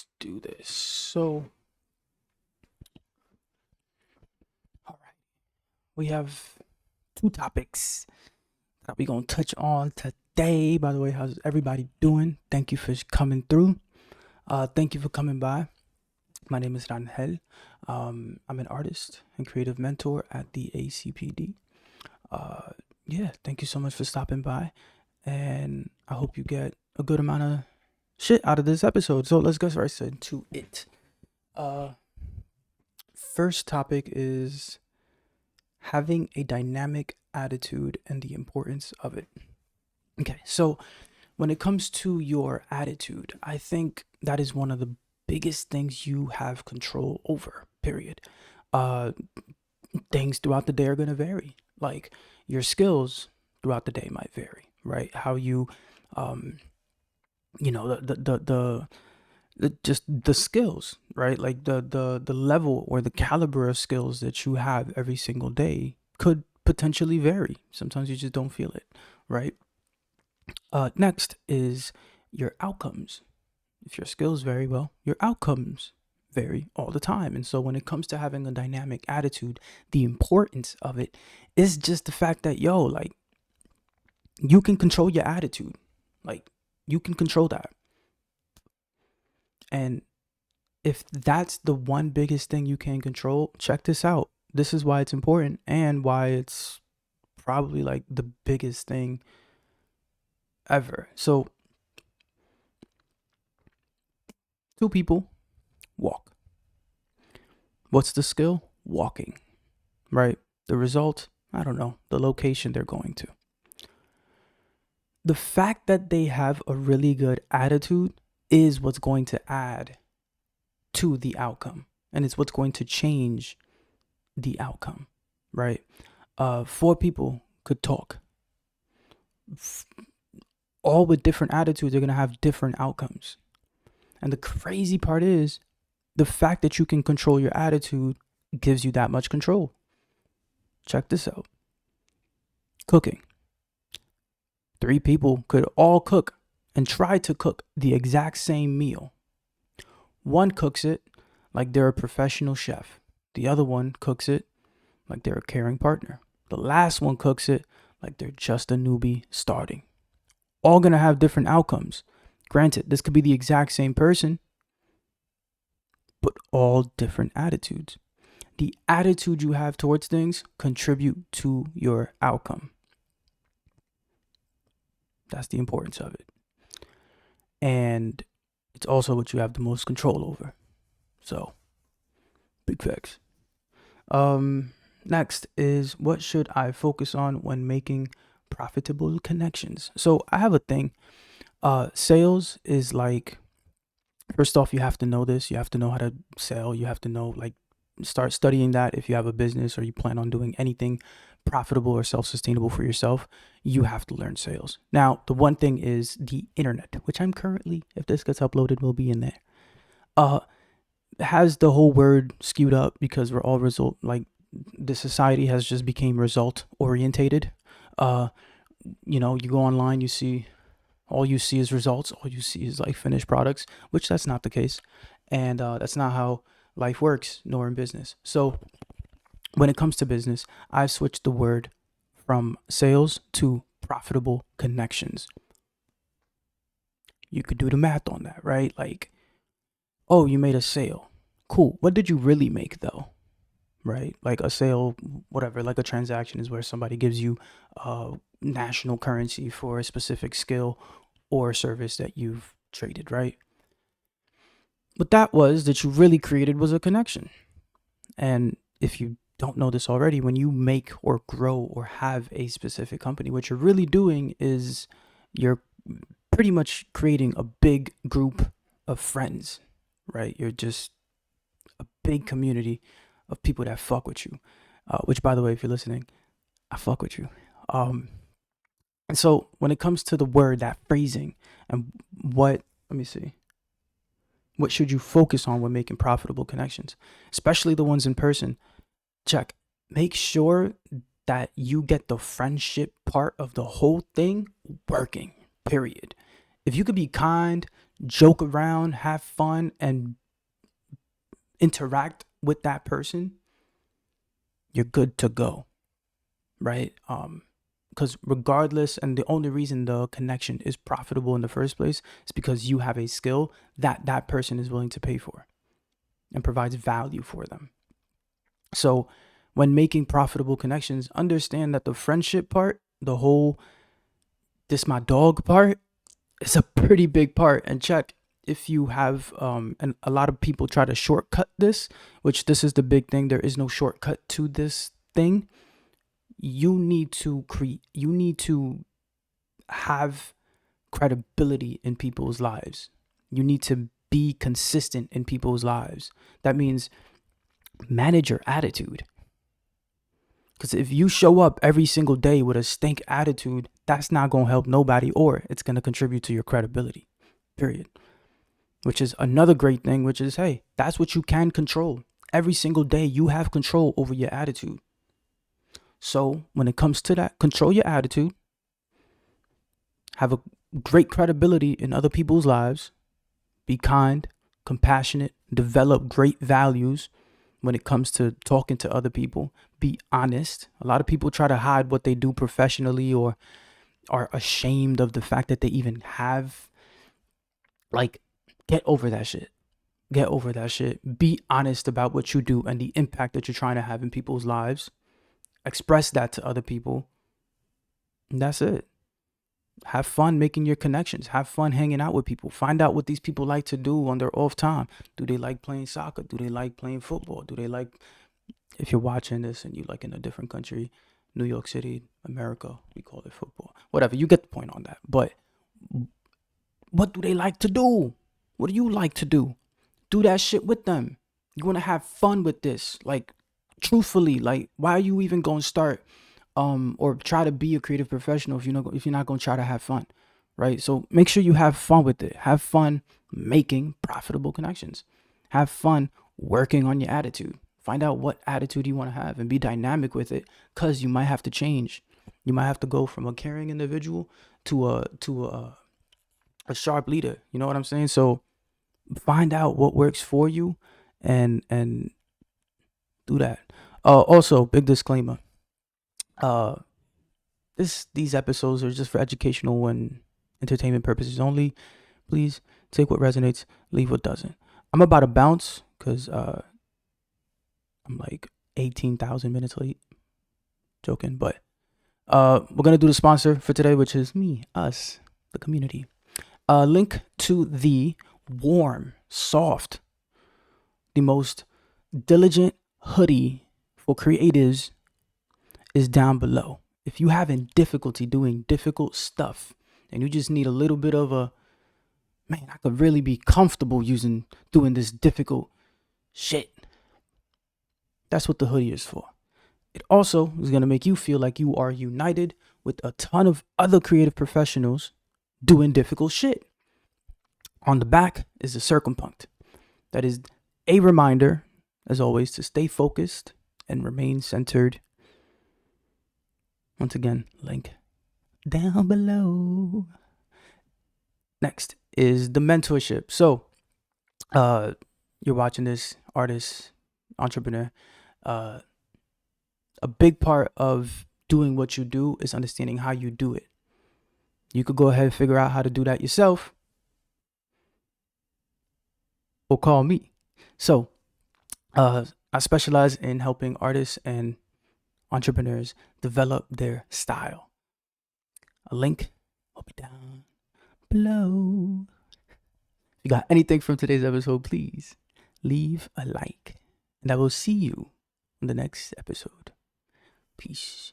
Let's do this. So, all right, we have two topics that we're gonna touch on today. By the way, how's everybody doing? Thank you for coming through. Thank you for coming by. My name is Rangel. I'm an artist and creative mentor at the ACPD. Uh, yeah, thank you so much for stopping by, and I hope you get a good amount of shit out of this episode. So let's get right into it. Uh, First topic is having a dynamic attitude and the importance of it. Okay, so when it comes to your attitude, I think that is one of the biggest things you have control over, period. Uh, Things throughout the day are going to vary. Like your skills throughout the day might vary, right? How you, um, just the skills, right? Like the level or the caliber of skills that you have every single day could potentially vary. Sometimes you just don't feel it, right? Next is your outcomes. If your skills vary well, your outcomes vary all the time. And so when it comes to having a dynamic attitude, the importance of it is just the fact that like you can control your attitude. Like you can control that. And if that's the one biggest thing you can control, check this out. This is why it's important and why it's probably like the biggest thing ever. So, two people walk. What's the skill? Walking, right? The result? I don't know. The location they're going to. The fact that they have a really good attitude is what's going to add to the outcome, and it's what's going to change the outcome, right? Four people could talk, all with different attitudes. They're going to have different outcomes. And the crazy part is the fact that you can control your attitude gives you that much control. Check this out. Cooking. Three people could all cook and try to cook the exact same meal. One cooks it like they're a professional chef. The other one cooks it like they're a caring partner. The last one cooks it like they're just a newbie starting. All gonna have different outcomes. Granted, this could be the exact same person, but all different attitudes. The attitude you have towards things contribute to your outcome. That's the importance of it. And it's also what you have the most control over. So, big facts. Next is, what should I focus on when making profitable connections? So I have a thing. Sales is like, first off, you have to know this. You have to know how to sell. You have to know, like, start studying that. If you have a business or you plan on doing anything profitable or self-sustainable for yourself, you have to learn sales. Now, the one thing is the internet, which I'm currently, if this gets uploaded, will be in there. Has the whole word skewed up because we're all the society has just became result orientated. You go online, all you see is results. All you see is like finished products, which that's not the case. And that's not how life works, nor in business. So when it comes to business, I've switched the word from sales to profitable connections. You could do the math on that, right? Like, oh, you made a sale. Cool. What did you really make though? Right? Like a sale, whatever, like a transaction is where somebody gives you national currency for a specific skill or service that you've traded, right? What that you really created was a connection. And if you don't know this already, when you make or grow or have a specific company, what you're really doing is you're pretty much creating a big group of friends, right? You're just a big community of people that fuck with you. Which, by the way, if you're listening, I fuck with you. And so when it comes to the word, that phrasing, and let me see, what should you focus on when making profitable connections, especially the ones in person? Check. Make sure that you get the friendship part of the whole thing working, period. If you could be kind, joke around, have fun, and interact with that person, you're good to go, right? Because regardless, and the only reason the connection is profitable in the first place is because you have a skill that that person is willing to pay for and provides value for them. So when making profitable connections, understand that the friendship part, the whole this my dog part, is a pretty big part. And check if you have and a lot of people try to shortcut this, which this is the big thing. There is no shortcut to this thing. You need to have credibility in people's lives. You need to be consistent in people's lives. That means manage your attitude. Because if you show up every single day with a stink attitude, that's not going to help nobody, or it's going to contribute to your credibility, period. Which is another great thing, which is, hey, that's what you can control. Every single day, you have control over your attitude. So when it comes to that, control your attitude, have a great credibility in other people's lives, be kind, compassionate, develop great values when it comes to talking to other people, be honest. A lot of people try to hide what they do professionally or are ashamed of the fact that they even have, like, get over that shit. Get over that shit. Be honest about what you do and the impact that you're trying to have in people's lives. Express that to other people. And that's it. Have fun making your connections. Have fun hanging out with people. Find out what these people like to do on their off time. Do they like playing soccer? Do they like playing football? Do they like, if you're watching this and you like in a different country, New York City, America, we call it football. Whatever, you get the point on that. But what do they like to do? What do you like to do? Do that shit with them. You want to have fun with this. Like, truthfully, like, why are you even going to start or try to be a creative professional if you're not going to try to have fun, right? So make sure you have fun with it. Have fun making profitable connections. Have fun working on your attitude. Find out what attitude you want to have and be dynamic with it, because you might have to change. You might have to go from a caring individual to a sharp leader. You know what I'm saying? So find out what works for you and do that. Also, big disclaimer. Uh these episodes are just for educational and entertainment purposes only. Please take what resonates, leave what doesn't. I'm about to bounce because I'm like 18,000 minutes late. Joking, but we're gonna do the sponsor for today, which is me, us, the community. Link to the warm, soft, the most diligent hoodie for creatives is down below. If you having difficulty doing difficult stuff and you just need a little bit of a, man, I could really be comfortable doing this difficult shit, that's what the hoodie is for. It also is going to make you feel like you are united with a ton of other creative professionals doing difficult shit. On the back is the circumpunct. That is a reminder, as always, to stay focused and remain centered. Once again, link down below. Next is the mentorship. So, you're watching this, artist, entrepreneur. A big part of doing what you do is understanding how you do it. You could go ahead and figure out how to do that yourself, or call me. So, I specialize in helping artists and entrepreneurs develop their style. A link will be down below. If you got anything from today's episode, please leave a like. And I will see you in the next episode. Peace.